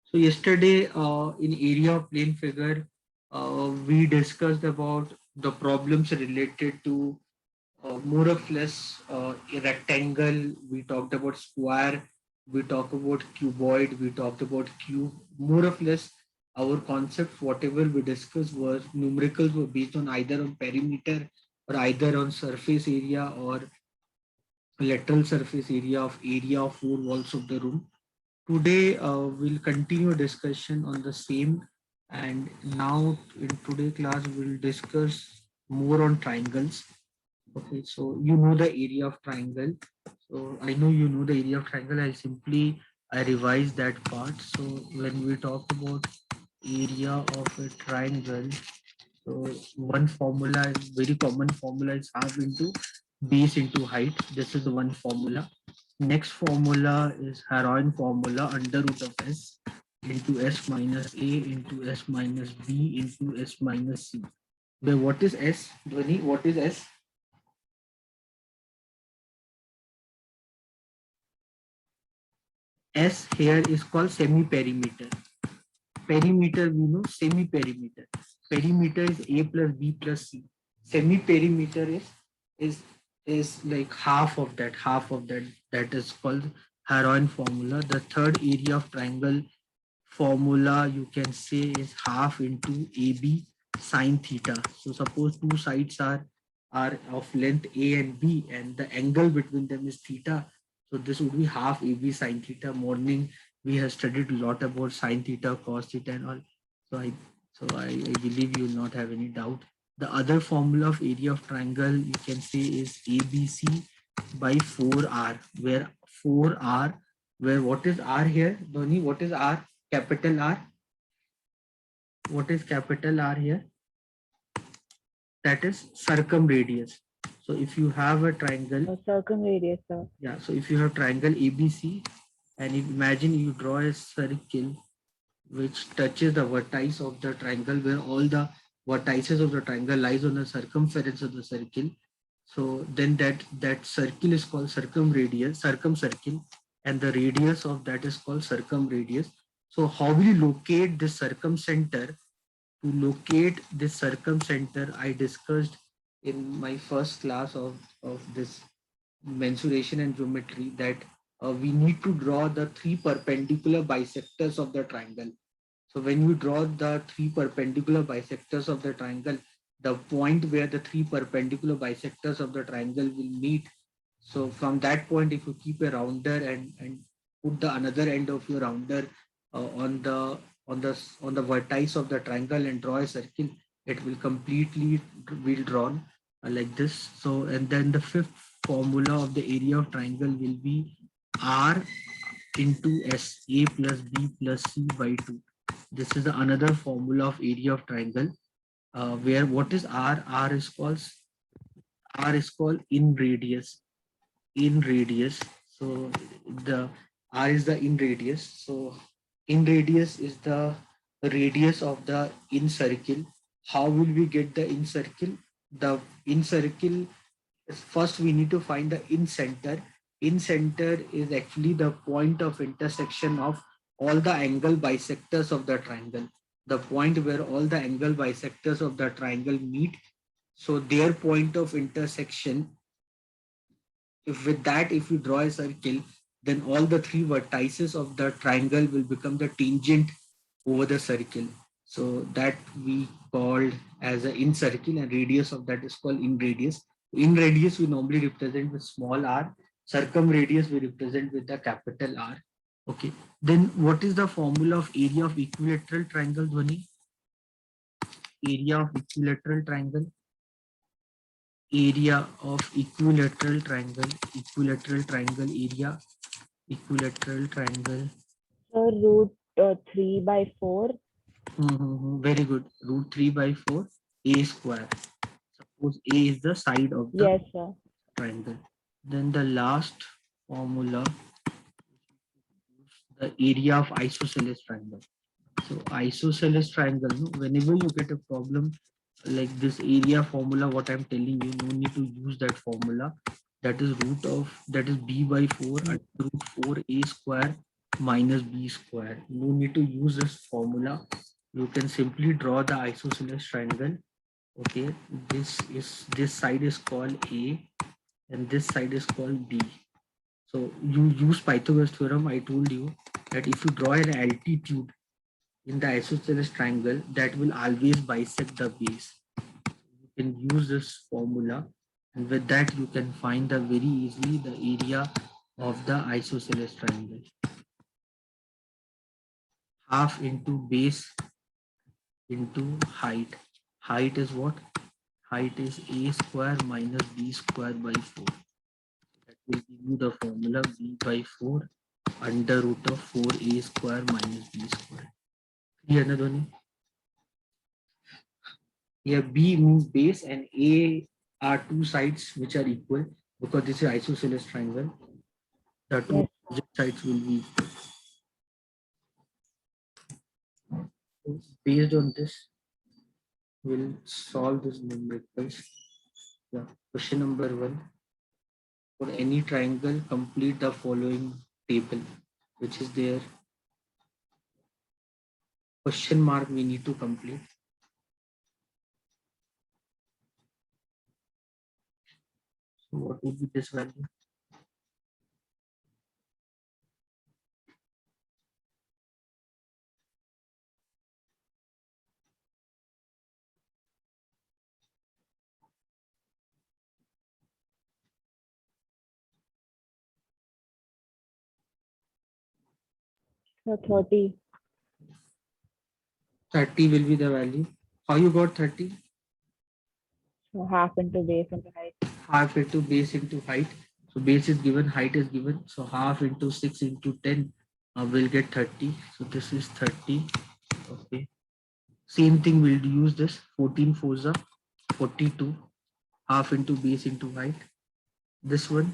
So yesterday in area of plane figure, we discussed about the problems related to more or less a rectangle. We talked about square. We talked about cuboid. We talked about cube. More or less, our concepts, whatever we discussed, was numericals were based on either on perimeter or either on surface area or lateral surface area of four walls of the room. Today, we'll continue discussion on the same, and now in today class we'll discuss more on triangles. Okay, so you know the area of triangle. So I know you know the area of triangle. I'll simply I revise that part. So when we talk about area of a triangle, so one formula is very common formula is half into base into height. This is the one formula. Next formula is Heroin formula under root of S into S minus A into S minus B into S minus C. But what is S? Dhwani, what is S? S here is called semi-perimeter. Perimeter we know semi-perimeter. Perimeter is A plus B plus C. Semi-perimeter is is like half of that. That is called Heroin formula. The third area of triangle formula you can say is half into AB sine theta. So suppose two sides are of length A and B and the angle between them is theta. So this would be half AB sine theta. Morning we have studied a lot about sine theta, cos theta and all. So I believe you will not have any doubt. The other formula of area of triangle you can say is ABC by 4R, where 4R, where what is R here? Dhoni, what is R? Capital R. What is capital R here? That is circumradius. So if you have a triangle, circumradius, sir. yeah. So if you have triangle ABC, and imagine you draw a circle which touches the vertex of the triangle, where all the vertices of the triangle lies on the circumference of the circle. So then that circle is called circumradius, circumcircle, and the radius of that is called circumradius. So how will you locate this circumcenter? To locate this circumcenter, I discussed in my first class of this mensuration and geometry that we need to draw the three perpendicular bisectors of the triangle. So when you draw the three perpendicular bisectors of the triangle, the point where the three perpendicular bisectors of the triangle will meet. So from that point, if you keep a rounder and put the another end of your rounder on the vertex of the triangle and draw a circle, it will completely will drawn like this. So and then the fifth formula of the area of triangle will be R into S, A plus B plus C by 2. This is another formula of area of triangle, where what is R? R is called in radius. In radius. So the R is the in radius. So in radius is the radius of the in circle. How will we get the in circle? The in circle is first we need to find the in center. In center is actually the point of intersection of all the angle bisectors of the triangle. The point where all the angle bisectors of the triangle meet. So their point of intersection, if with that, if you draw a circle, then all the three vertices of the triangle will become the tangent over the circle. So that we called as an in circle, and radius of that is called in radius. In radius we normally represent with small r. Circumradius we represent with the capital R. Okay. Then what is the formula of area of equilateral triangle, Dhwani? Area of equilateral triangle. Area of equilateral triangle area, equilateral triangle. So root 3 by 4. Very good. Root 3 by 4 a square. Suppose a is the side of the Yes, sir. triangle. Then the last formula, the area of isosceles triangle. So isosceles triangle, no, whenever you get a problem like this area formula, what I'm telling you, no need to use that formula. That is root of that is b by 4 under root 4 a square minus b square. No need to use this formula. You can simply draw the isosceles triangle. Okay, this side is called A and this side is called B. So you use Pythagoras theorem. I told you that if you draw an altitude in the isosceles triangle, that will always bisect the base. You can use this formula, and with that you can find the very easily the area of the isosceles triangle. Half into base into height. Height is what? Height is a square minus b square by 4. That will give you the formula b by 4 under root of 4a square minus b square. Clear, na Dhoni? Here b means base and a are two sides which are equal because this is isosceles triangle. The two Yes. opposite sides will be equal. So based on this, we'll solve this numericals. Yeah. Question number 1. For any triangle, complete the following table, which is there. Question mark we need to complete. So what would be this value? So 30. 30 will be the value. How you got 30? So half into base into height. Half into base into height. So base is given, height is given. So half into 6 into 10 will get 30. So this is 30. Okay. Same thing, we'll use this 14 fours are 42. Half into base into height. This one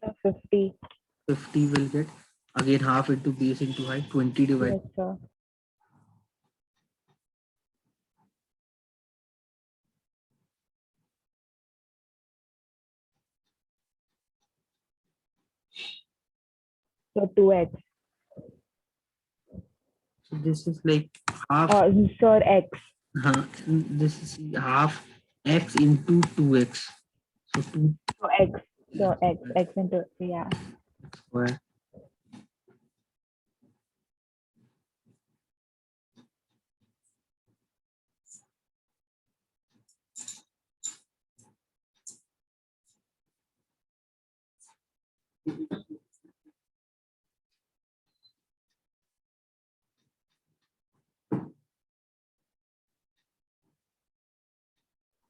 So 50. 50 will get again half into base into height 20 divided. Yes, sir. So 2x. So this is like half. Sir, x. This is half x into 2x. So 2 So x. So x into, yeah. square.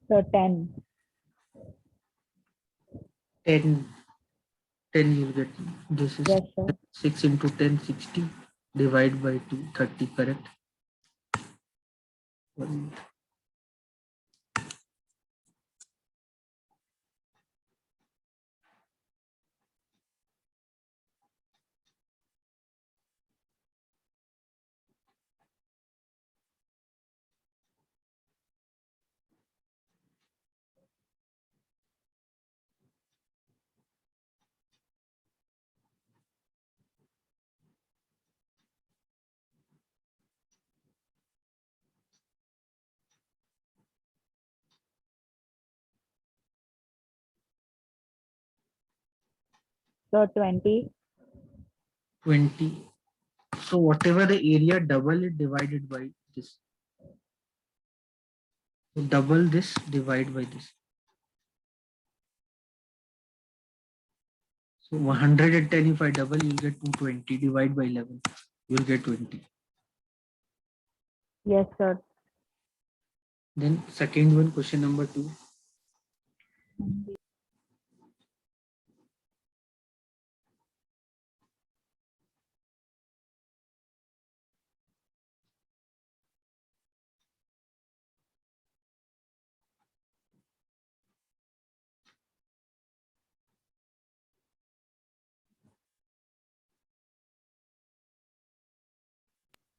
So 10. 10, 10 you'll get. This is Yes, sir. 6 into 10, 60. Divide by 2, 30, correct? So 20. 20. So whatever the area, double it divided by this. So double this, divide by this. So 110 if I double, you'll get 220. Divide by 11, you'll get 20. Yes, sir. Then second one, question number 2.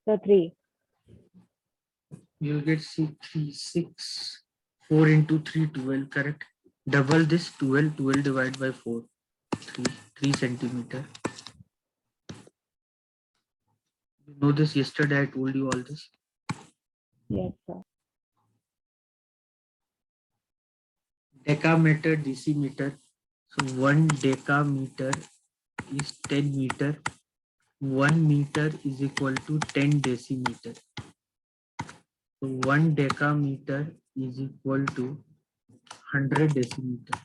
So 3. You'll get 6, 3, 6. 4 into 3, 12, correct? Double this, 12, 12 divided by 4, 3 centimeter. You know this, yesterday I told you all this. Yes, sir. Decameter, decimeter. So 1 decameter is 10 meter. 1 meter is equal to 10 decimeter. So 1 decameter is equal to 100 decimeter.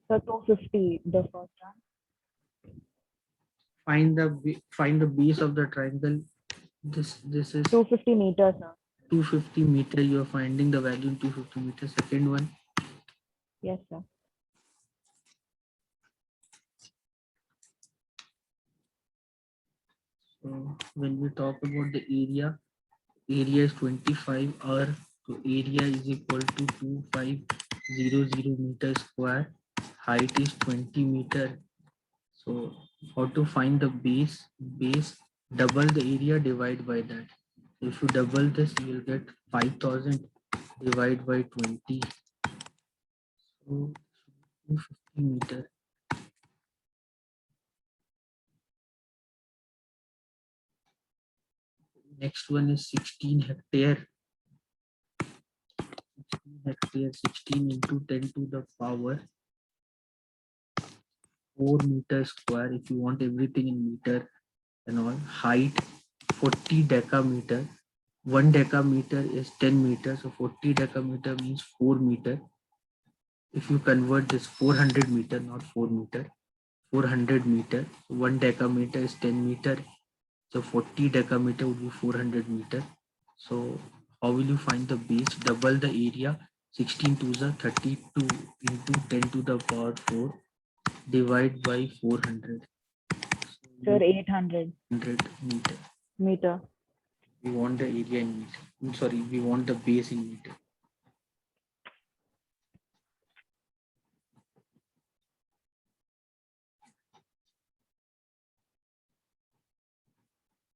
So 250, the first one. Find the base of the triangle. This is 250 meters, sir. 250 meter. You are finding the value in 250 meter. Second one, Yes, sir. so when we talk about the area is 25 or so area is equal to 2500 meter square. Height is 20 meter. So how to find the base? Base, double the area, divide by that. If you double this, you will get 5000 divided by 20. So 250 meter. Next one is 16 hectare. 16 hectare, 16 into 10 to the power 4 meter square. If you want everything in meter and all. Height 40 decameter. 1 decameter is 10 meters. So 40 decameter means 4 meter. If you convert this 400 meter, not 4 meter, 400 meter, 1 decameter is 10 meter. So 40 decameter would be 400 meter. So how will you find the base? Double the area. 16 to the 32 into 10 to the power 4 divide by 400. So Sir, 800 100 meter. meter. We want the area in meter. I'm sorry, we want the base in meter.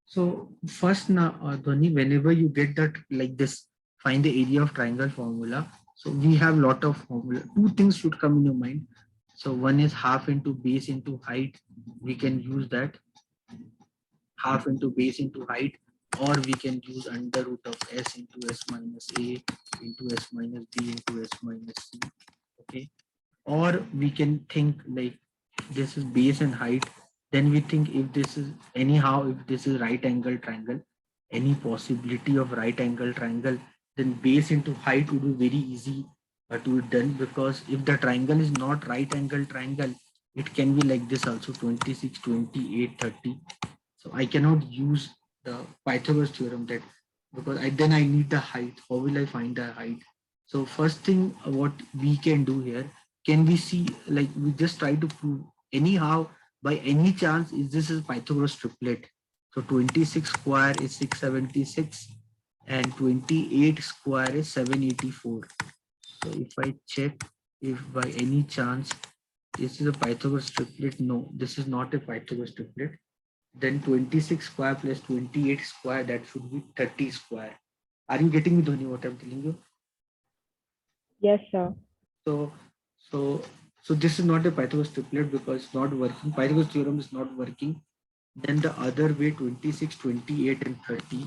So first now, Dhoni, whenever you get that like this, find the area of triangle formula. So we have lot of formula. Two things should come in your mind. So one is half into base into height. We can use that half into base into height, or we can use under root of s into s minus a into s minus b into s minus c. Okay, or we can think like this is base and height, then we think if this is anyhow, if this is right angle triangle, any possibility of right angle triangle, then base into height would be very easy to be done, because if the triangle is not right angle triangle, it can be like this also, 26, 28, 30. So I cannot use the Pythagoras theorem, that because then I need the height. How will I find the height? So first thing, what we can do here, can we see, like we just try to prove anyhow, by any chance, is this is Pythagoras triplet. So 26 square is 676 and 28 square is 784. So if I check if by any chance this is a Pythagoras triplet, no, this is not a Pythagoras triplet. Then 26 square plus 28 square, that should be 30 square. Are you getting me, Dhoni, what I'm telling you? Yes, sir. So, so, so this is not a Pythagoras triplet because it's not working. Pythagoras theorem is not working. Then the other way, 26, 28 and 30.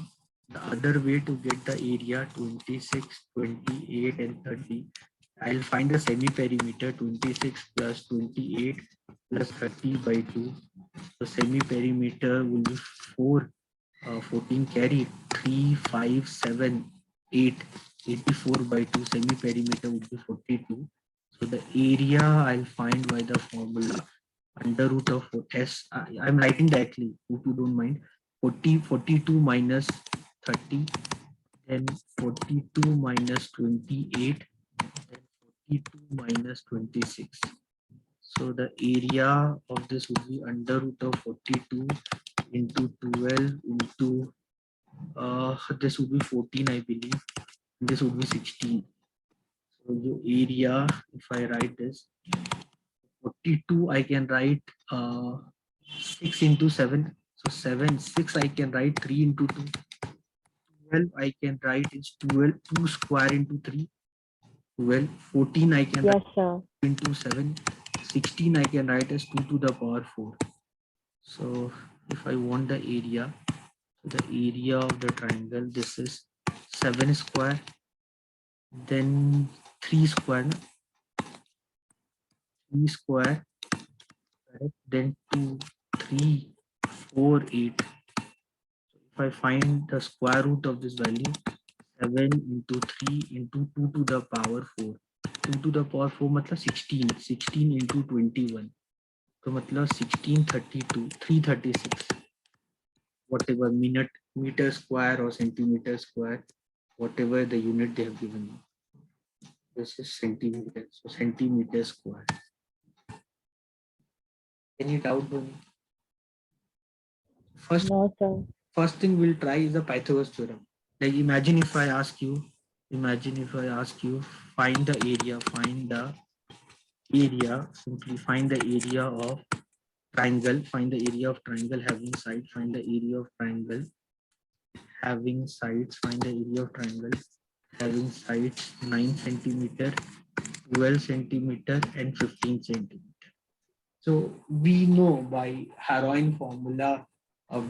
The other way to get the area, 26, 28 and 30. I'll find the semi-perimeter, 26 plus 28 plus 30 by 2. So semi-perimeter will be 4, 14 carry, 3, 5, 7, 8, 84 by 2. Semi-perimeter would be 42. So the area I'll find by the formula under root of s. I'm writing directly, if you don't mind. 42 minus 30, then 42 minus 28, then 42 minus 26. So the area of this would be under root of 42 into 12 into this would be 14, I believe. This would be 16. So the area, if I write this, 42, I can write 6 into 7. So 7, 6, I can write 3 into 2. 12, I can write is 12, 2 square into 3. 12, 14, I can Yes, write sir. into 7. 16, I can write as 2 to the power 4. So if I want the area of the triangle, this is 7 square, then 3 square, 3 square, correct? Then 2, 3, 4, 8. So if I find the square root of this value, 7 into 3 into 2 to the power 4. 2 to the power 4 मतलब 16. 16 into 21. तो मतलब 1632, 336. Whatever minute, meter square or centimeter square, whatever the unit they have given you. This is centimeter. So centimeter square. Any doubt, Bhumi? First, No, sir. first thing we'll try is the Pythagoras theorem. Like imagine if I ask you, find the area, simply find the area of triangle, find the area of triangle having side, find the area of triangle having sides, find the area of triangle having sides 9 centimeter, 12 centimeter, and 15 centimeter. So we know by Heroin formula,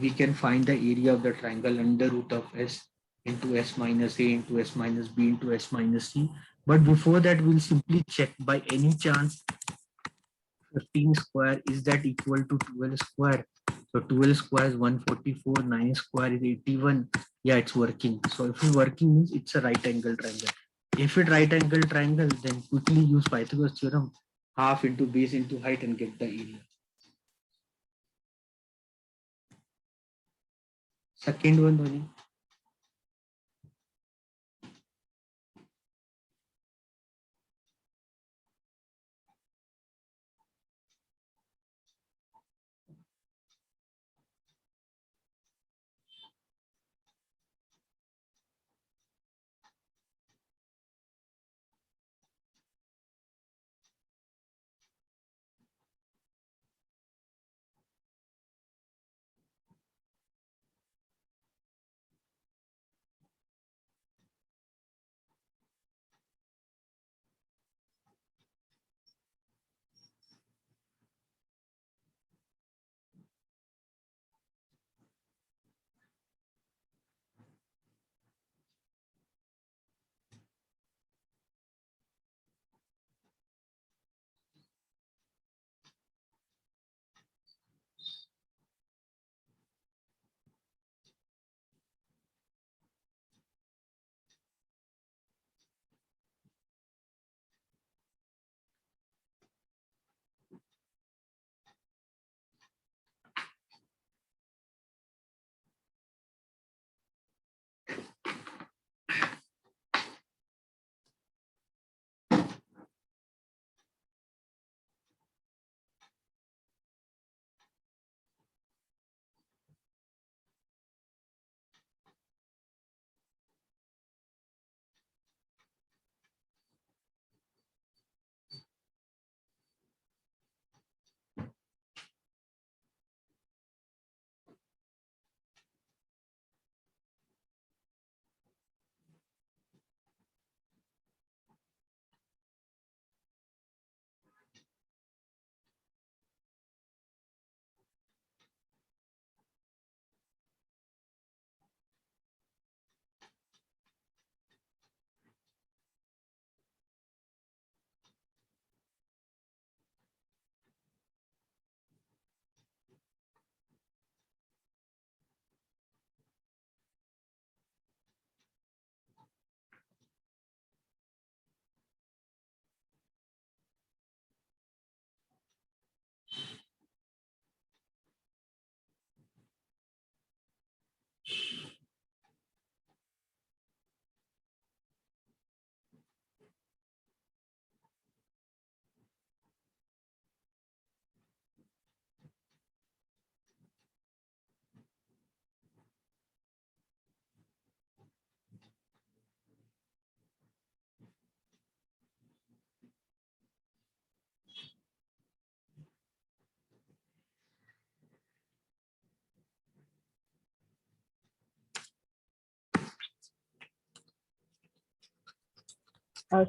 we can find the area of the triangle under root of S into S minus A into S minus B into S minus C. But before that, we'll simply check by any chance 15 square, is that equal to 12 square? So 12 square is 144, 9 square is 81. Yeah, it's working. So if it's working means it's a right angle triangle. If it's right angle triangle, then quickly use Pythagoras theorem, half into base into height and get the area. Second one, Dhoni.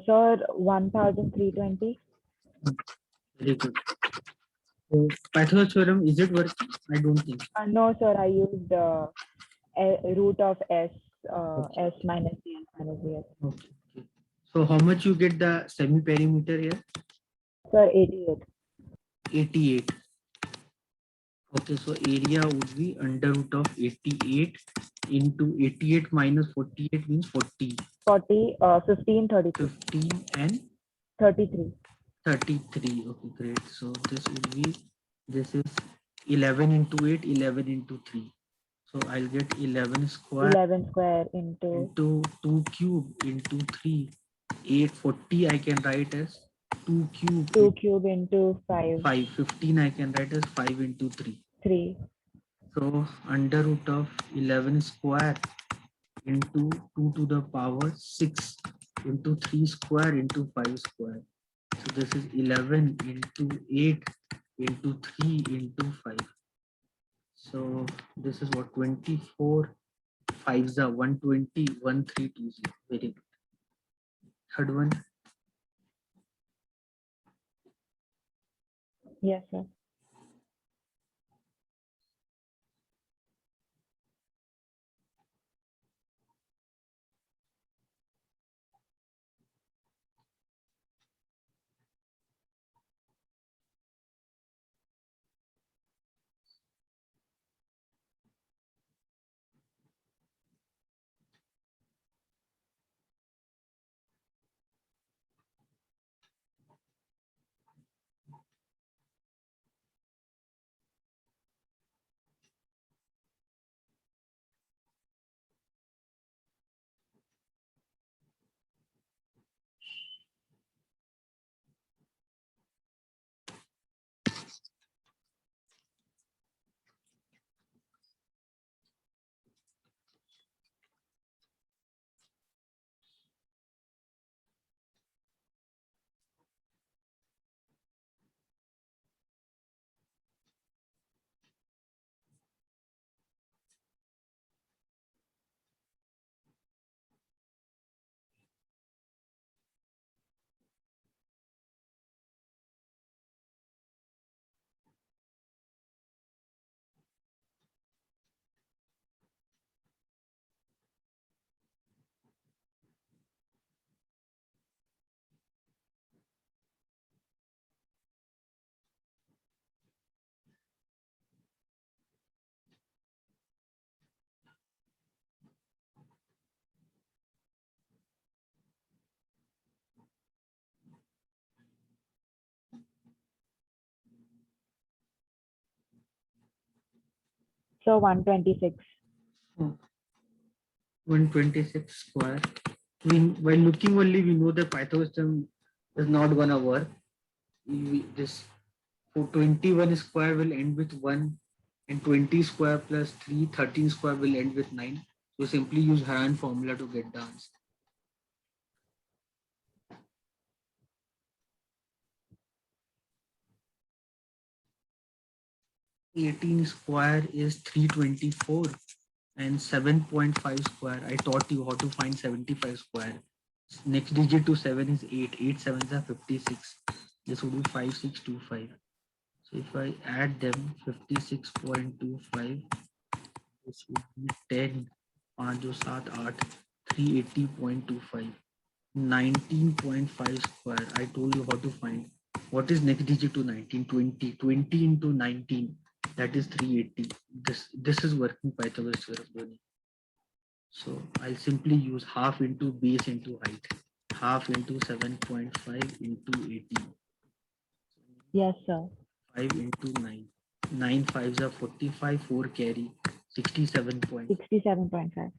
Sir, 1320. Very good. So Pythagoras theorem, is it working? I don't think so. No, sir, I used root of s, Okay. s minus d, s minus ds. Okay. Okay. So how much you get the semi-perimeter here? Sir, 88. 88. Okay, so area would be under root of 88 into 88 minus 48 means 40, 40, 15, 33. 15 and 33. 33. Okay, great. So this would be, this is 11 into 8, 11 into 3. So I'll get 11 square 11 square into into 2 cube into 3. 840 I can write as 2 cube 2 cube into 5, 5. 15 I can write as 5 into 3. 3. So under root of 11 square into 2 to the power 6 into 3 square into 5 square. So this is 11 into 8 into 3 into 5. So this is what, 24 5s are 120 1320. Very good. Third one. Yes, sir. So 126. 126 square. While looking only, we know that Pythagoras theorem is not gonna work. This 21 square will end with 1, and 20 square plus 3, 13 square will end with 9. So simply use Haran formula to get the answer. 18 square is 324, and 7.5 square, I taught you how to find 75 square. Next digit to 7 is 8. 8 sevens are 56. This would be 5625. So if I add them, 56.25, this would be 10, 5 जो 7 8, 380.25, 19.5 square. I told you how to find. What is next digit to 19? 20. 20 into 19, that is 380. This is working Pythagoras theorem. So I'll simply use half into base into height. Half into 7.5 into 18. Yes, sir. 5 into 9. 9 5s are 45, 4 carry, 67 point. 67.5.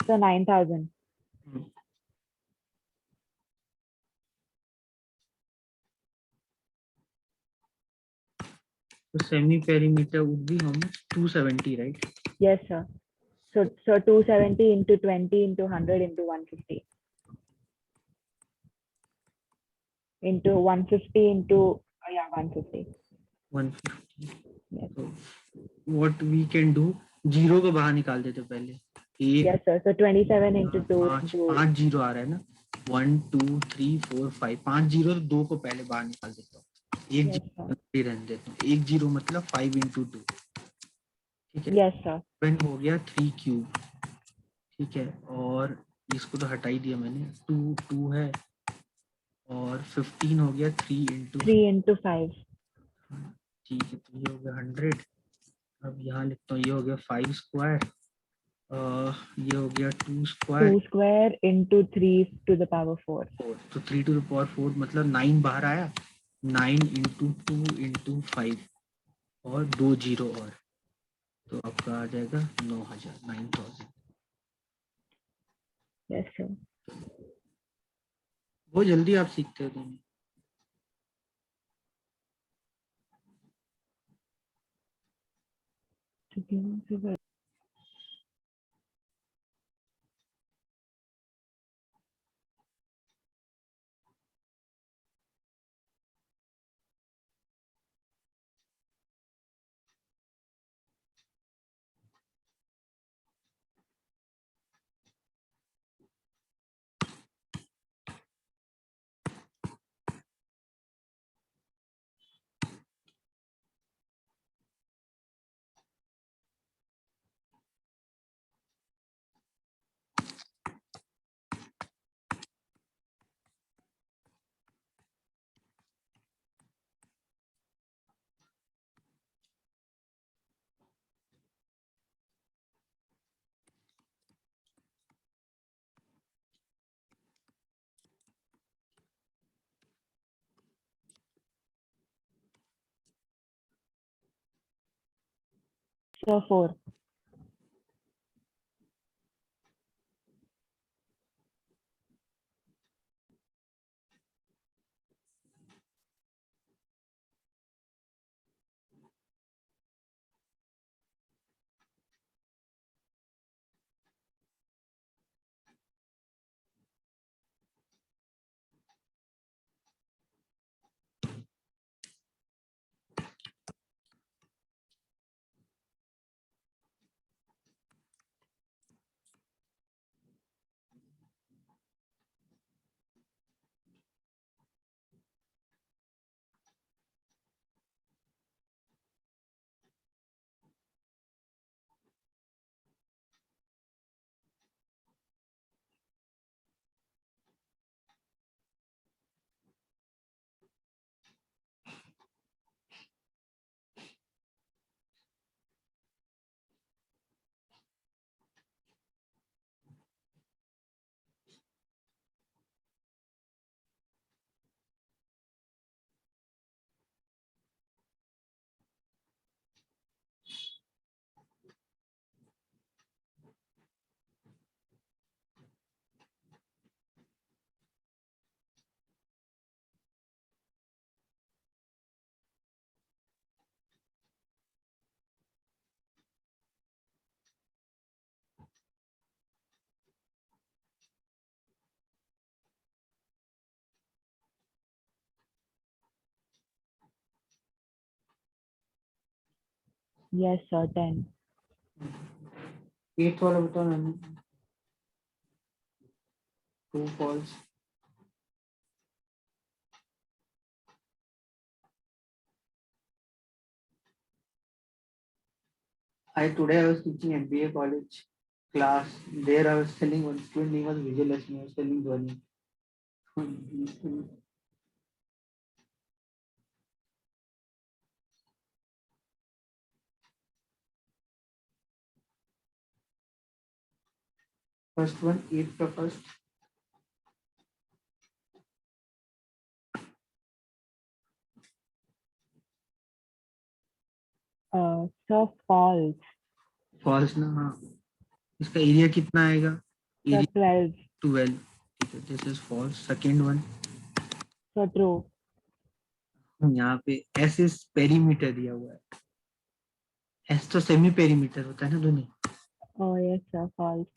So 9,000. So semi-perimeter would be how much? 270, right? Yes, sir. So 270 into 20 into 100 into 150 into 150 into 150. 150. Yes. So what we can do, zero को बाहर निकाल देते पहले. एक Yes, sir. So 27 into 2 पाँच into 5 zero आ रहा है ना. 1 2 3 4 5 5 जीरो, तो 2 को पहले बाहर निकाल देता हूँ. एक yes, जीरो sir. रहने देता हूँ. एक जीरो मतलब 5 into 2. ठीक है. Yes, sir. 7 हो गया 3 क्यूब. ठीक है. और इसको तो हटा ही दिया मैंने. 2 2 है. और 15 हो गया 3 into 3 into 5. ठीक है. तो ये हो गया 100. अब यहाँ लिखता हूँ, ये हो गया 5 स्क्वायर. ये हो गया 2 square. 2 square into 3 to the power 4. 4. तो 3 to the power 4 मतलब 9 बाहर आया. 9 into 2 into 5 और 2 जीरो और. तो आपका आ जाएगा 9,000, 9,000. Yes, sir. बहुत जल्दी आप सीखते हो दोनों. So 4. Yes, sir. 10. 8 वाला बताओ मैंने. 2 false. Today I was teaching MBA college class. There I was telling one student name was Vijay Lakshmi. I was telling Dhwani. First one, 8 का first. So false. False ना. हाँ. इसका area कितना आएगा? So 12. 12. This is false. Second one, So true. यहाँ पे S is perimeter दिया हुआ है. S तो सेमी पेरीमीटर होता है ना दोनों. Oh yes, sir. False.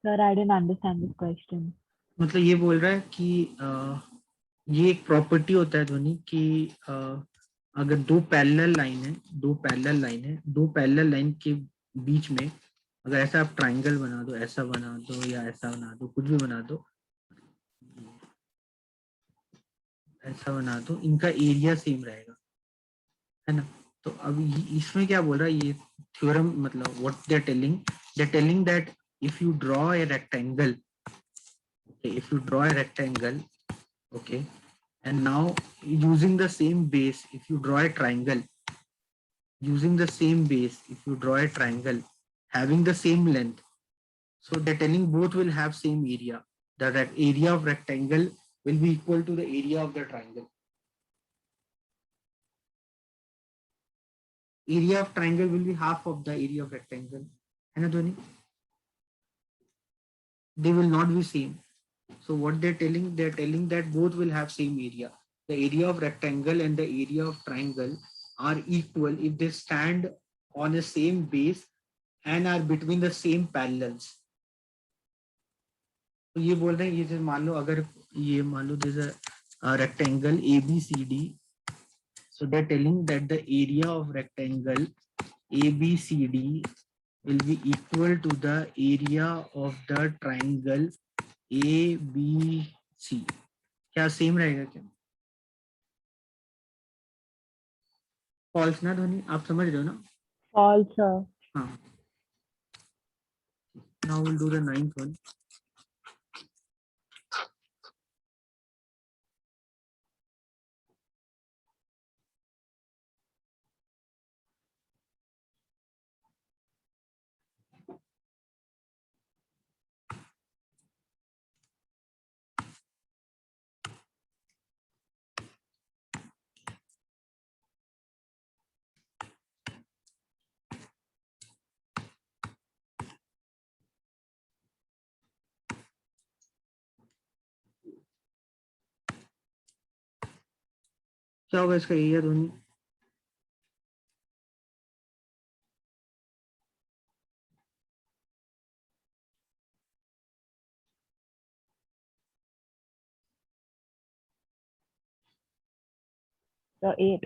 Sir, I didn't understand this question. मतलब ये बोल रहा है कि ये एक प्रॉपर्टी होता है ध्वनि कि अगर दो पैरेलल लाइन के बीच में अगर ऐसा आप ट्राइंगल बना दो, ऐसा बना दो या ऐसा बना दो, कुछ भी बना दो, ऐसा बना दो, इनका एरिया सेम रहेगा, है ना. तो अब इसमें क्या बोल रहा है ये थ्योरम, मतलब what they are telling that if you draw a rectangle, okay, and now using the same base, if you draw a triangle having the same length, so they're telling both will have same area, that area of rectangle will be equal to the area of the triangle. Area of triangle will be half of the area of rectangle, है ना ध्वनि. They will not be same. So what they're telling that both will have same area. The area of rectangle and the area of triangle are equal if they stand on the same base and are between the same parallels. तो ये बोल रहे हैं, ये मान लो अगर ये मान लो this rectangle ABCD, so they're telling that the area of rectangle ABCD will be equal to the area of the triangle ABC. क्या सेम रहेगा क्या? फॉल्स ना ध्वनि, आप समझ रहे हो ना. False, sir. हाँ. Now we'll do the ninth one. क्या होगा इसका एरिया ध्वनि? So 8.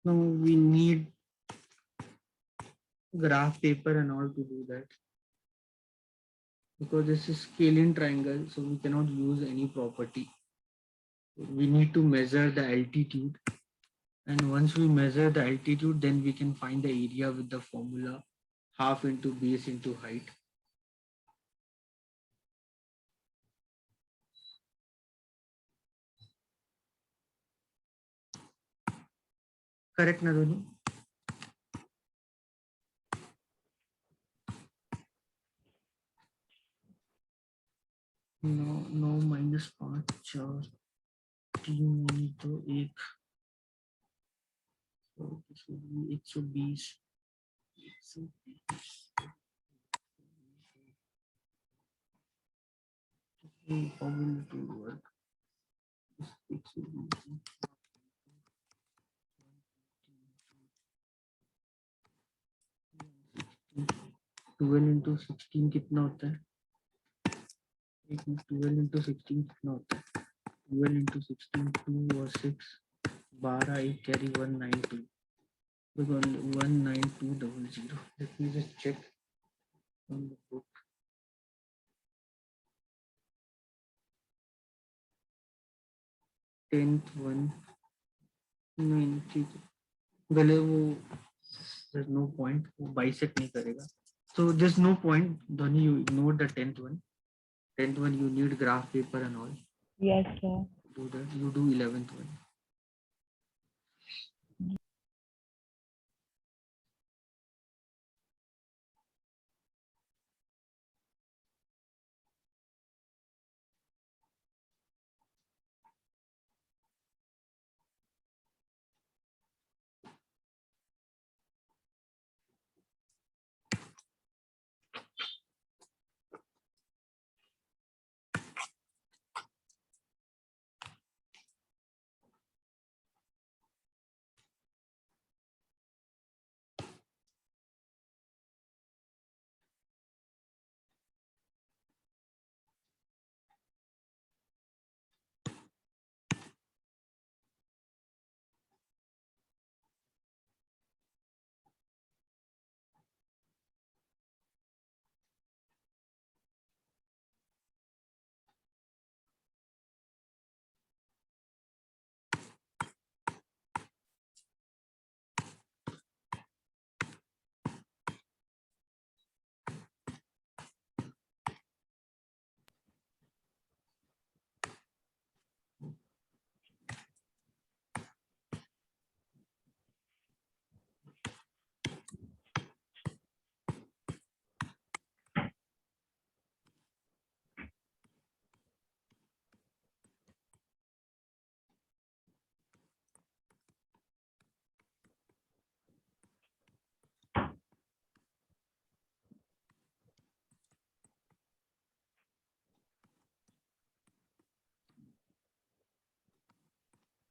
No, we need graph paper and all to do that. Because this is scaling triangle, so we cannot use any property. We need to measure the altitude. And once we measure the altitude, then we can find the area with the formula half into base into height. Correct, Nadoni? No, no, -5 3 तो 1 so this would be 120 how will it work? 12 into 16 कितना होता है? 12 into 16 कितना होता है? 12 into 16 2 और 6 12 1 carry 192 because 19200. Let me just check on the book. Tenth one नहीं ठीक है गले वो there's no point वो bisect नहीं करेगा so there's no point Dhani you ignore the 10th one you need graph paper and all Yes, sir. do that you do 11th one.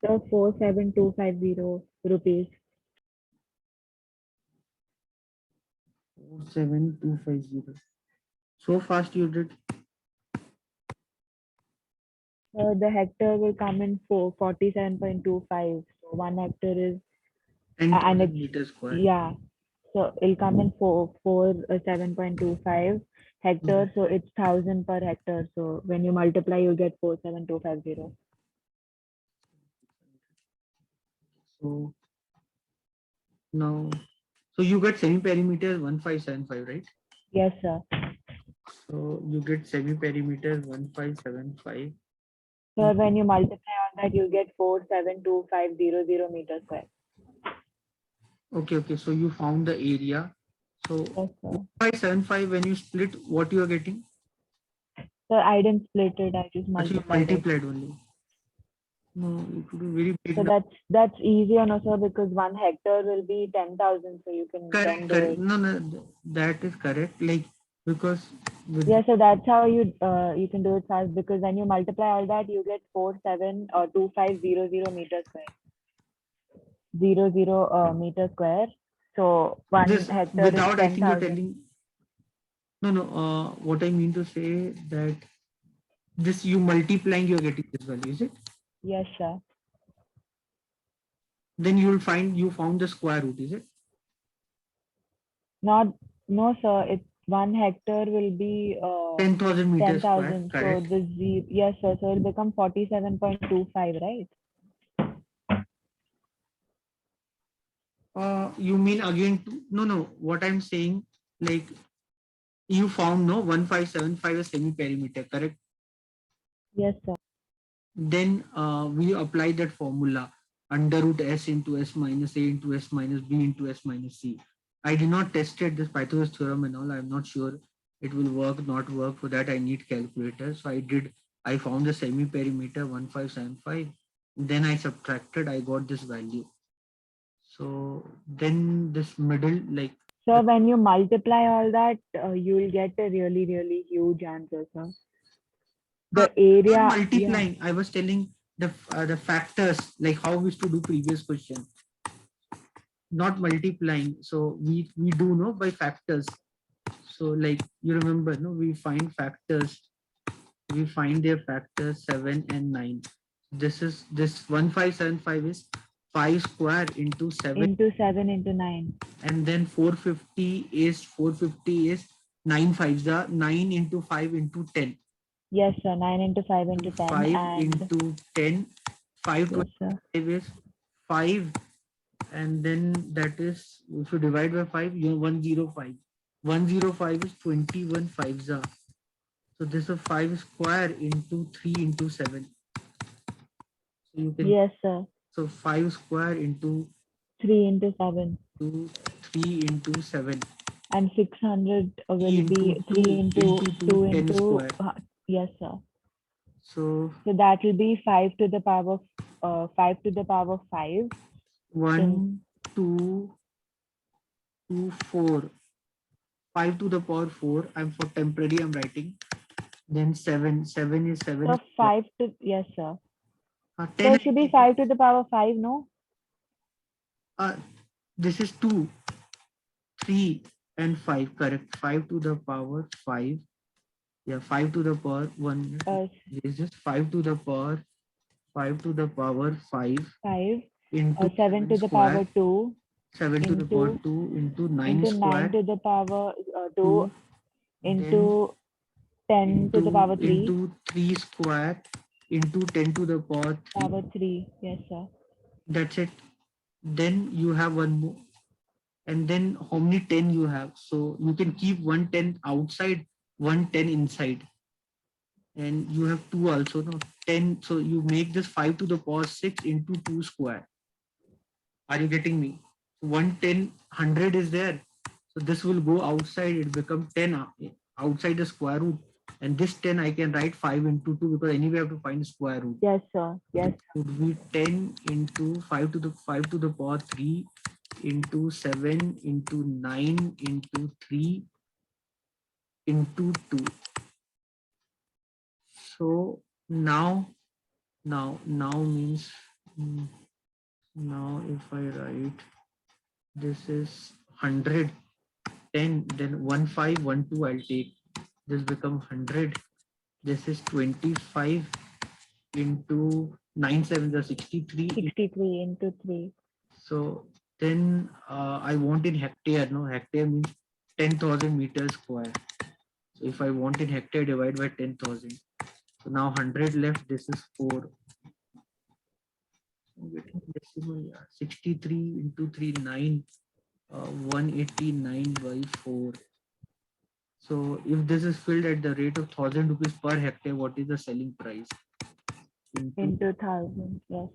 So 47250 rupees. 47250 so fast you did So the hectare will come in 47.25. So 1 hectare is, and 10,000 it's, meters square. yeah. So it'll come in 7.25 hectares. So it's 1,000 per hectare. So when you multiply, you get 47250. So now so you get semi perimeter 1575 right? Yes, sir. So you get semi perimeter 1575. So when you multiply on that, you get 472,500 meters square. Okay, so you found the area. So Yes, sir. 575 when you split, what you are getting? So I didn't split it. I just Actually, multiplied it. multiplied only. No, it would be very big. So that's easy on also because 1 hectare will be 10,000. So you can then do it. No, that is correct. Like because with Yeah, so that's how you can do it fast because when you multiply all that, you get 472500 meters square. 00 meter square. So 1 this hectare is without I think you're 10,000. telling. No. What I mean to say that this you multiplying you're getting this value, is it? Yes, sir. Then you will find you found the square root, is it? Not, no, sir. It's 1 hectare will be 10,000 meters square, 10,000. So correct? yes, sir. So it'll become 47.25, right? You mean again? No, no. What I'm saying, like you found no 1575 is semi perimeter, correct? Yes, sir. Then we apply that formula under root s into s minus a into s minus b into s minus c. I did not tested this Pythagoras theorem and all. I'm not sure it will work, not work. For that, I need calculator. So I did. I found the semi perimeter 1575. Then I subtracted. I got this value. So then this middle, like So when you multiply all that, you will get a really, really huge answer, sir. The not area, yeah. multiplying. I was telling the factors, like how we used to do previous question, not multiplying. So we do know by factors. So like you remember, no, we find factors. We find their factors 7 and 9. This is this 1575 is 5 square into 7, Into 7 into 9. and then 450 is 9 fives are 9 into 5 into 10. Yes, sir. 9 into 5 into 10. 5 And into 10, 5 yes, sir. 25 is 5, and then that is, if you divide by 5, you have 105. 105 is 21 fives are. So this is 5 square into 3 into 7. So you can, Yes, sir. so 5 square into 3 into 7. 3 into 7. And 600 will be 3 into 2 10 into, square. yes, sir. So So that will be 5 to the power 5 to the power 5. 1, 2, 2, 4. 5 to the power 4. I'm for temporary, I'm writing. Then 7. 7 is 7. So 5 to, yes, sir. So 10. it should be 5 to the power 5, no? This is 2, 3, and 5. Correct. 5 to the power 5. Yeah, 5 to the power 1. This is 5 to the power 5 to the power 5 5. into 7 to the square. power 2. 7 to the power 2 into 9 into square. 9 to the power 2 2 into 10 to the power 3. Into 3 square into 10 to the power 3. Power 3. Yes, sir. That's it. Then you have one more. And then how many 10 you have? So you can keep 110 outside, 110 inside. And you have 2 also, no? 10. So you make this 5 to the power 6 into 2 square. Are you getting me? 110, 100 is there. So this will go outside, it become 10 outside the square root. And this 10 I can write 5 into 2 because anyway I have to find square root. Yes, sir. Yes. It would be 10 into 5 to the power 3 into 7 into 9 into 3 into 2. So now means now if I write this is 100, 10, then 1512 I'll take. This become 100. This is 25 into 9 7 is 63. 63 into 3. So then I want in hectare. No, hectare means 10,000 meters square. So if I want in hectare, divide by 10,000. So now 100 left. This is 4. I'm getting decimal. Yeah. 63 into 3 9. 189 by 4. So if this is filled at the rate of 1,000 rupees per hectare, what is the selling price? Into 1000. Yes.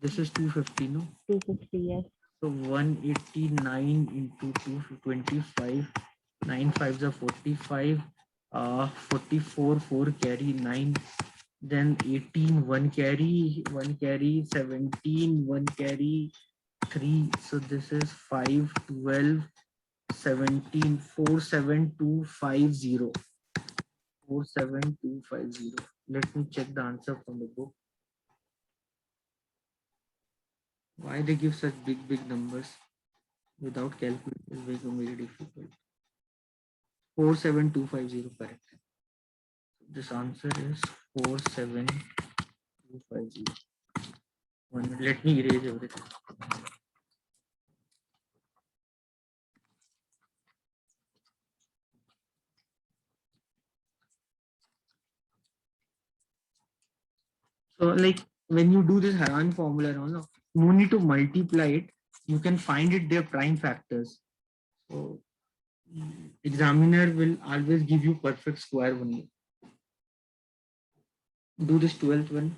This is 250, no? 250. Yes. So 189 into 225, 9 fives are 45, 44, 4 carry 9, then 18, 1 carry, 17, 1 carry 3. So this is 5, 12, 17, 47250. 47250. Let me check the answer from the book. Why they give such big numbers without calculator is very difficult. 47250, correct. This answer is 47250. 1 minute, let me erase everything. So like when you do this Haran formula, no need to multiply it. You can find it their prime factors. So examiner will always give you perfect square only. Do this 12th one.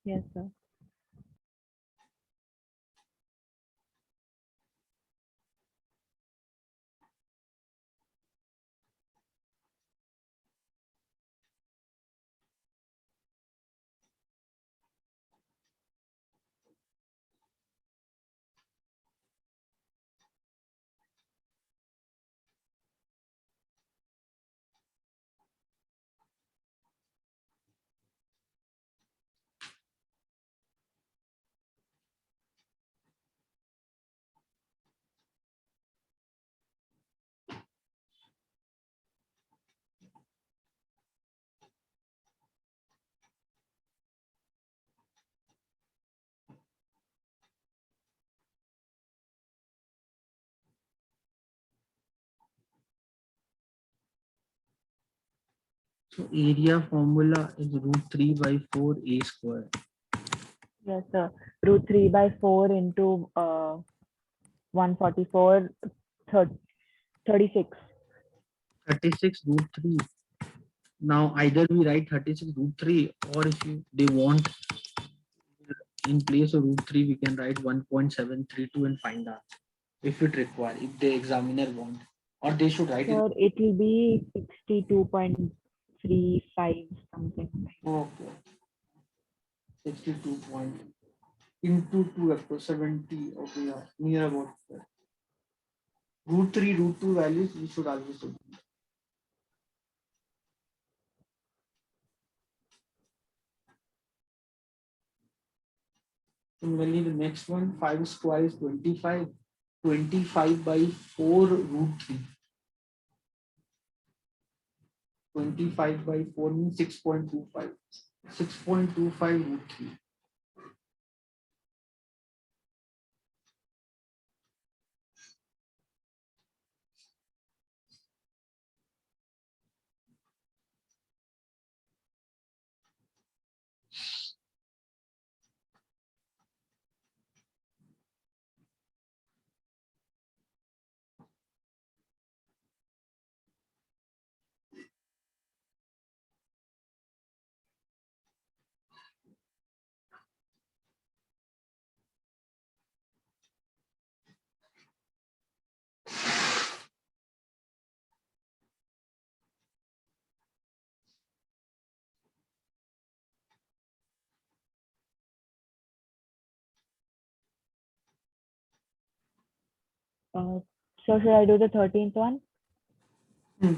Yes, sir. So area formula is root 3 by 4 a square. Yes, sir. Root 3 by 4 into 144, 36. 36 root 3. Now either we write 36 root 3, or if they want in place of root 3, we can write 1.732 and find out if it require, if the examiner want, or they should write it. Sir, it will be 62.35 something. Okay. 62 point into 2 up to 70. Okay, yeah, near about that. Root 3, root 2 values we should always do. Similarly, the next one, 5 square is 25. 25 by 4 root 3. 25 by 4 means 6.25. 6.25 root 3. So should I do the 13th one? Hmm.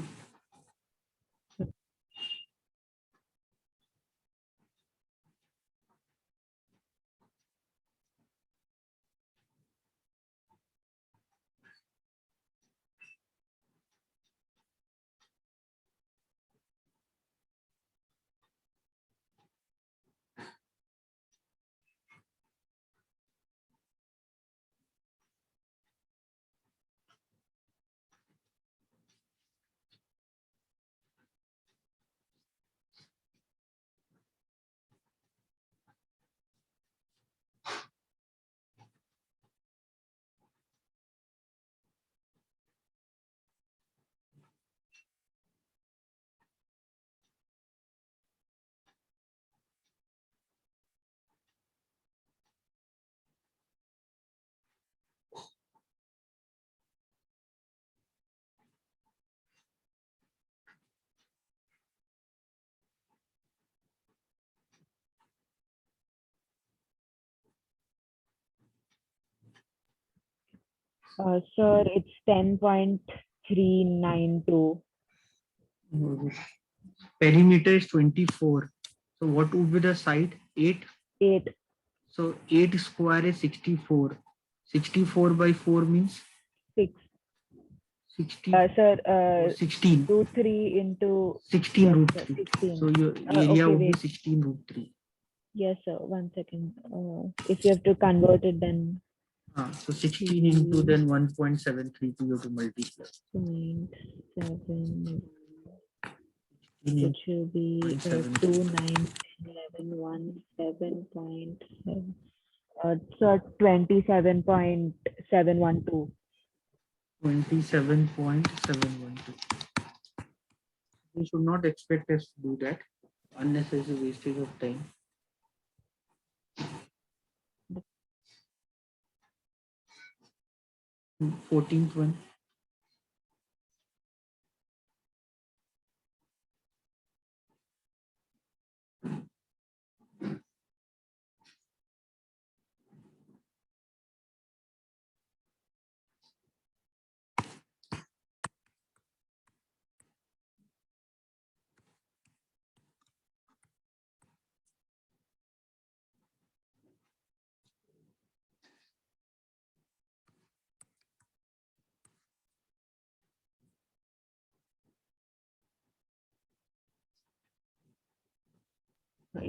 Sir, it's 10.392. Perimeter is 24. So what would be the side? 8. 8. So 8 square is 64. 64 by 4 means 6. 60. Sir, 16. root 3 into 16 yes, root sir, 3. 16. So your area Okay, would be wait. 16 root 3. Yes, sir. 1 second. If you have to convert it, then So 16 into then 1.732 you have to multiply. 0.7, 16 which will be 0.7. 2, 9, 10, 11, 1, 7.7. So 27.712. 27.712. You should not expect us to do that. Unnecessary wastage of time. 14th one.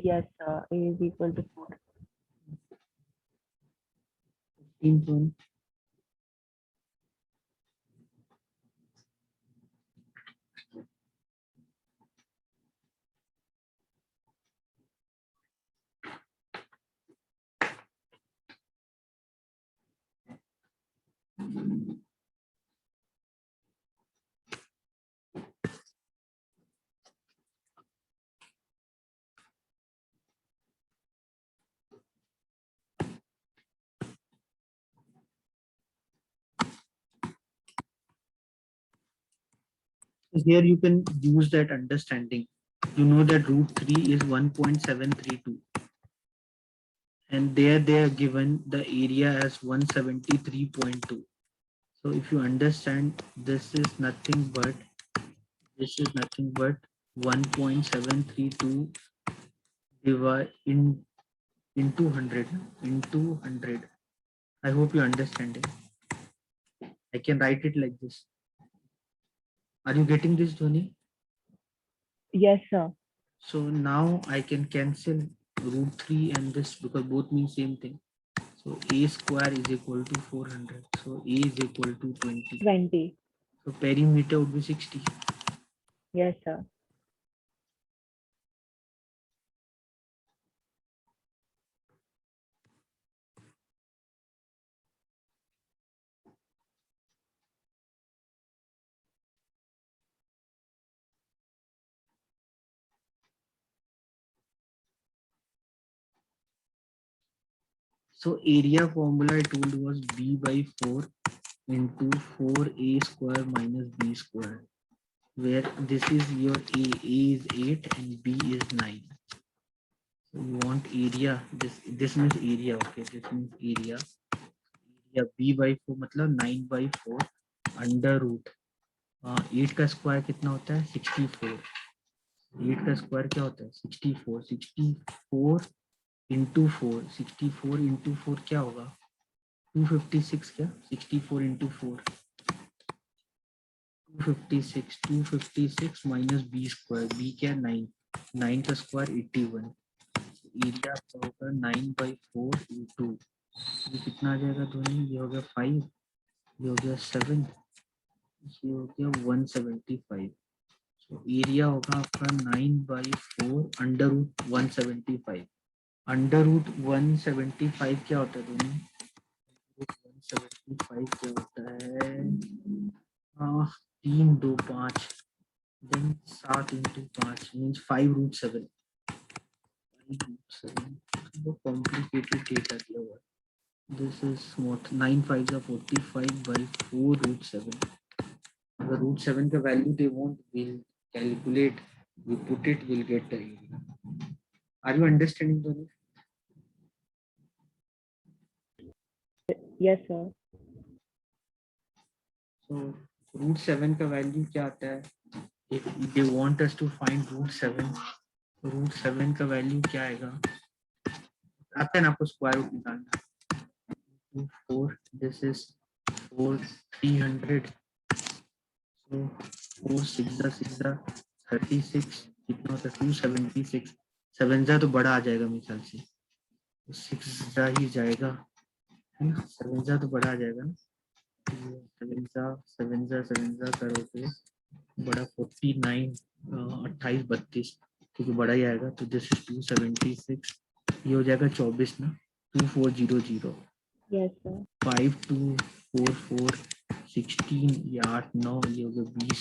Yes, A is equal to 4. 15th one. Here you can use that understanding. You know that root 3 is 1.732. And there they are given the area as 173.2. So if you understand, this is nothing but 1.732 divide into 100 into 100. I hope you understand it. I can write it like this. Are you getting this, Dhoni? Yes, sir. So now I can cancel root 3 and this because both mean same thing. So a square is equal to 400. So a is equal to 20. 20. So perimeter would be 60. Yes, sir. So area formula I told was b by 4 into 4a square minus b square, where this is your a is 8 and b is 9. So you want area, this means area, okay, this means area. Area b by 4 मतलब 9 by 4 under root 8 का square कितना होता है 64. 8 का square क्या होता है 64. 64 into 4. 64 into 4 क्या होगा 256. क्या 64 into 4 256 minus b square. B क्या 9. 9 का स्क्वायर 81. एरिया आपका होगा 9/4 इंटू ये कितना आ जाएगा दोनों. ये हो गया 5. ये हो गया 7. ये हो गया 175. तो एरिया होगा आपका 9/4 अंडर रूट 175. अंडर रूट 175 क्या होता है दोनों. 175 क्या होता है 3, 2, 5. Then 7 into 5 means 5√7. वो कॉम्प्लिकेटेड डेटा दिया हुआ है. This is what 9 5s are 45/4√7. The √7 का value they want will calculate. We put it, we'll get the area. Are you understanding the? Yes, sir. So √7 का वैल्यू क्या आता है. If they want us to find √7, √7 का value क्या आएगा. आता है ना आपको स्क्वायर रूट निकालना. 4 this is 4 300. So 4 6 36 कितना होता है 276. 7 जा तो बड़ा आ जाएगा मेरे ख्याल से, 6 जा ही जाएगा, है ना? 7 जा तो बड़ा आ जाएगा ना, 7 जा करोगे बड़ा 49, 28 32, क्योंकि बड़ा ही आएगा, तो दिस इज 276, ये हो जाएगा 24 ना, 2400, Yes, sir. 5244 16, ये 8 9, ये हो गया 20,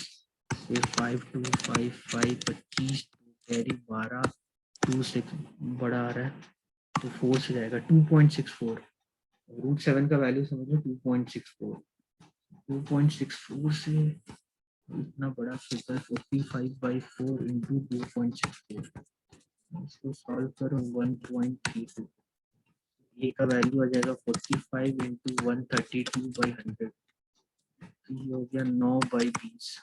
फिर 5255 25, कैरी 12, 26 बड़ा आ रहा है, तो 4 से जाएगा 2.64, √7 का वैल्यू समझो 2.64, 2.64 से इतना बड़ा फिगर 45/4 इंटू 2.64, इसको सॉल्व करो 1.32, ए का वैल्यू आ जाएगा 45 इंटू 132/100, ये हो गया 9/20,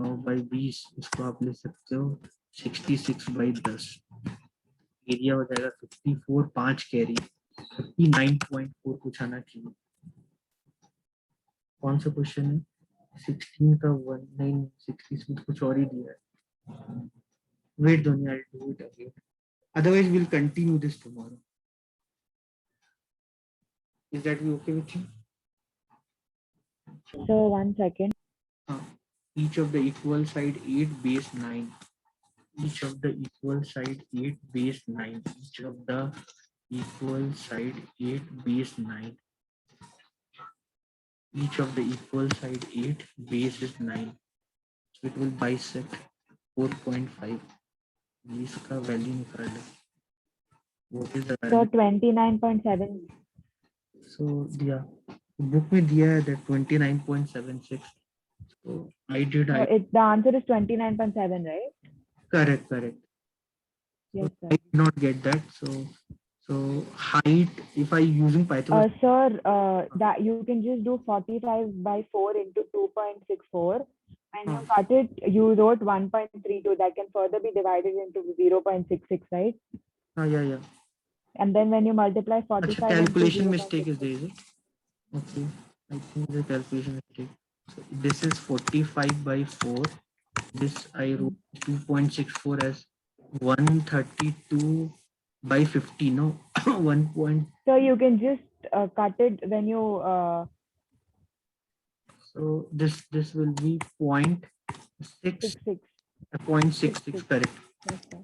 9/20, इसको आप ले सकते हो 66/10, एरिया हो जाएगा 54, 5 कैरी 39.4 कुछ आना चाहिए। कौन सा क्वेश्चन है? 16 का 1 नहीं, 60 में कुछ और ही दिया है। वेट दोनों, I'll do it again. Otherwise, we'll continue this tomorrow. Is that be okay with you? So 1 second. Each of the equal side 8 base 9. Each of the equal side 8 base 9. Each of the equal side 8 base 9. Each of the equal side 8 base is 9. So it will bisect 4.5. इसका value निकाल लो. What is the So value? 29.7. So yeah, book में दिया है that 29.76. So I did. So the answer is 29.7, right? Correct. Yes, So sir. I did not get that. So height, if I using Pythagoras, Sir, that you can just do 45/4 into 2.64. When you cut it, you wrote 1.32. That can further be divided into 0.66, right? yeah. And then when you multiply 45 Calculation into mistake is there, is it? Okay, I think the calculation mistake. So this is 45/4. This I wrote 2.64 as 132/50. No, 1 point. So you can just cut it when you. So this will be 0.6, 0.66, correct. Yes, sir.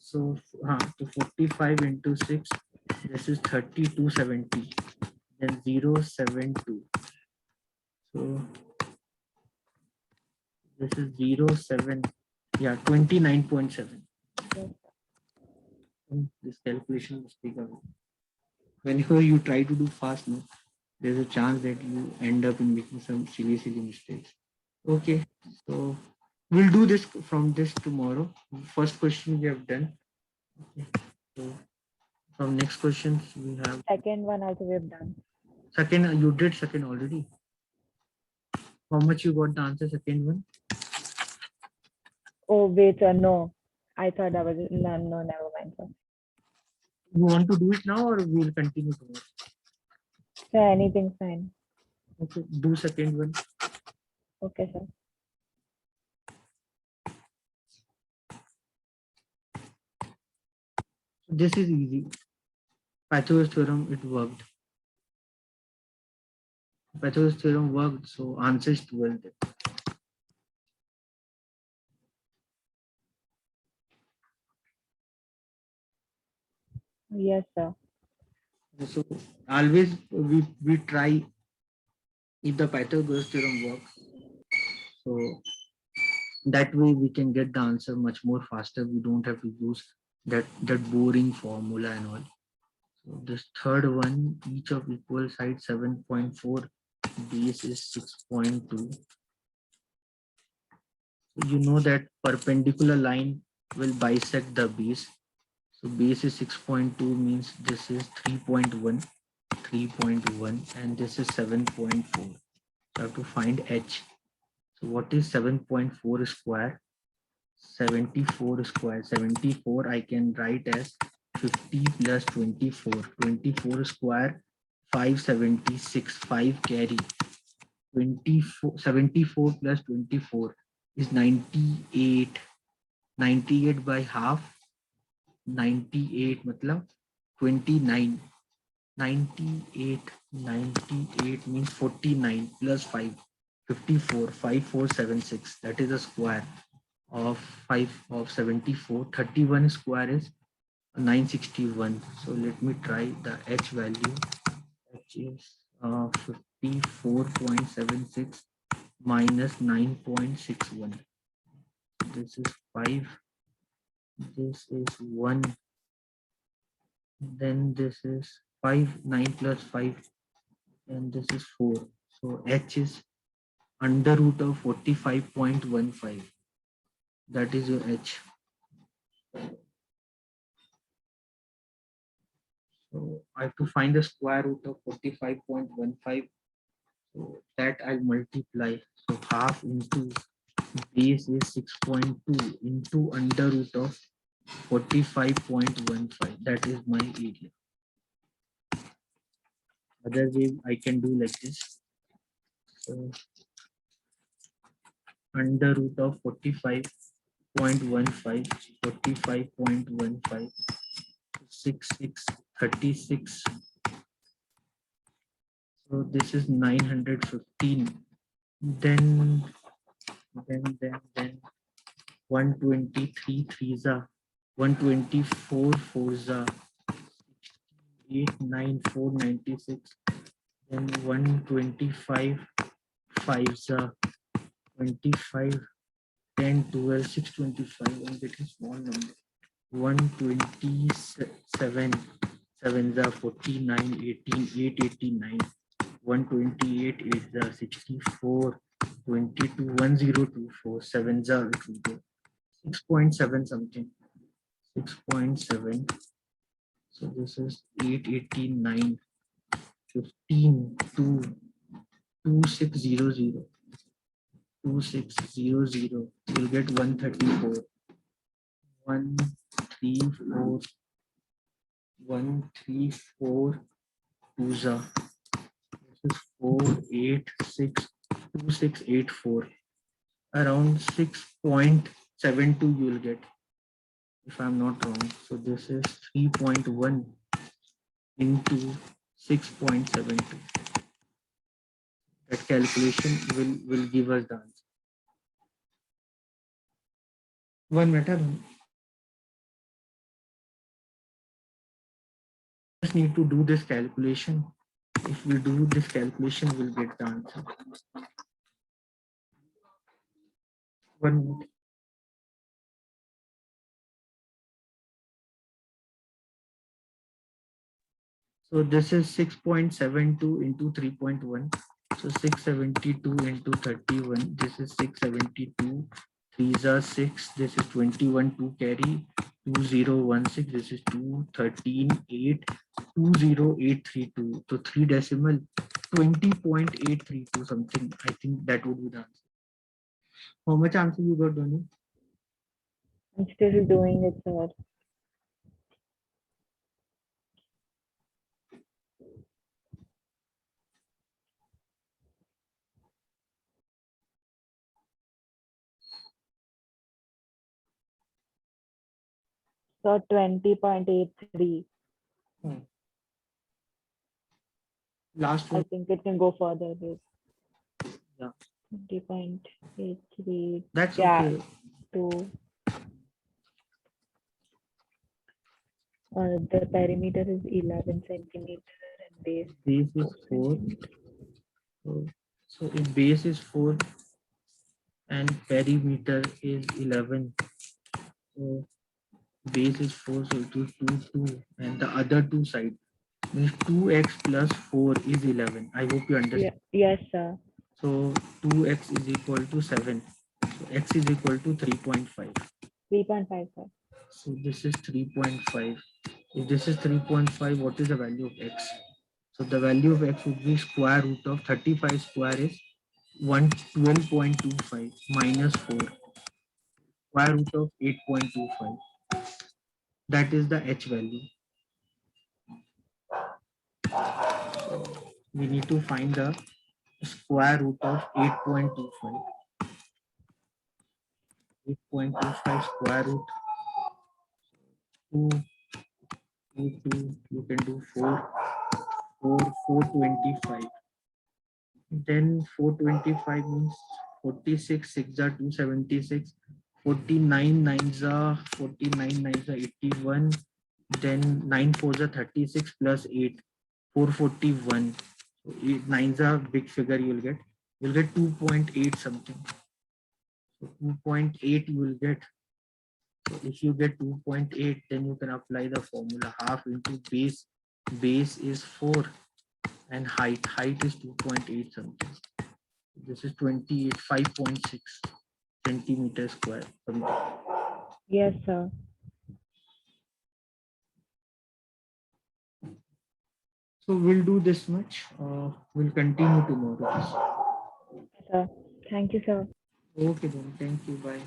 So 45 into 6, this is 3270, then 072. So this is 07, yeah, 29.7. Yes. This calculation mistake. Whenever you try to do fast, no, there's a chance that you end up in making some silly mistakes. Okay, so we'll do this from this tomorrow. First question we have done. Okay. So from next questions we have Second one also we have done. second. You did second already. How much you got the answer second one? Oh wait, sir, no. I thought that was no, never mind, sir. You want to do it now or we'll continue tomorrow? Sir, anything's fine. Okay, do second one. Okay, sir. This is easy. Pythagoras theorem, it worked. Pythagoras theorem worked, so answer is 12. Yes, sir. So always we try if the Pythagoras theorem works. So that way we can get the answer much more faster. We don't have to use that boring formula and all. So this third one, each of equal side 7.4, base is 6.2. So you know that perpendicular line will bisect the base. So base is 6.2 means this is 3.1, and this is 7.4. So I have to find h. So what is 7.4 square? 74 square. 74 I can write as 50 plus 24. 24 square 576. 5 carry. 74 plus 24 is 98. 98 by half 98 मतलब 29. 98 means 49 plus 5, 54, 5476. That is a square of 5 of 74. 31 square is 961. So let me try the h value. H is 54.76 minus 9.61. This is 5. This is 1. Then this is 5. 9 plus 5. And this is 4. So h is under root of 45.15. That is your h. So I have to find the square root of 45.15. So that I'll multiply. So half into base is 6.2 into under root of 45.15. That is my area. Other way I can do like this. So under root of 45.15, 45.15, 36. So this is 915. Then 123 threes are 124 fours are 89496. Then 125 fives are 25 10 12 625. I'm getting small number. 127 sevens are 49 18 889. 128 8s are 64 22 1024. Sevens are 6.7 something. 6.7. So this is 889 15 2 2600. 2600. You'll get 134. 134. 134 twos are. This is 486 2684. Around 6.72 you will get, if I'm not wrong. So this is 3.1 into 6.72. That calculation will give us the answer. 1 minute. Just need to do this calculation. If we do this calculation, we'll get the answer. 1 minute. So this is 6.72 into 3.1. So 672 into 31. This is 672. 3s are 6. This is 21. 2 carry. 2016. This is 213. 8. 20832. So 3 decimal. 20.832 something. I think that would be the answer. How much answer you got, Dhoni? I'm still doing it, sir. So 20.83. Last I one. think it can go further. Yeah. 20.83. That's Yeah. okay. The perimeter is 11 centimeter and base is 4. So if base is 4 and perimeter is 11, so base is 4, so it is 2 2, and the other two side means 2x plus 4 is 11. I hope you understand. Yes, sir. So 2x is equal to 7. So x is equal to 3.5. 3.5, sir. So this is 3.5. If this is 3.5, what is the value of x? So the value of x would be square root of 35 square is 112.25 minus 4. Square root of 8.25. That is the h value. We need to find the square root of 8.25. 8.25 square root. 2, 2, you can do 4, 425. Then 425 means 46, 6 are 276, 49 nines are 49 nines are 81, then 9 fours are 36 plus 8, 441. So 8 nines are big figure you'll get 2.8 something. So 2.8 you will get. So if you get 2.8, then you can apply the formula half into base is 4 and height is 2.8 something. This is 28, 5.6 centimeters square. Something. Yes, sir. So we'll do this much. We'll continue tomorrow. Sir. Thank you, sir. Okay then. Thank you. Bye.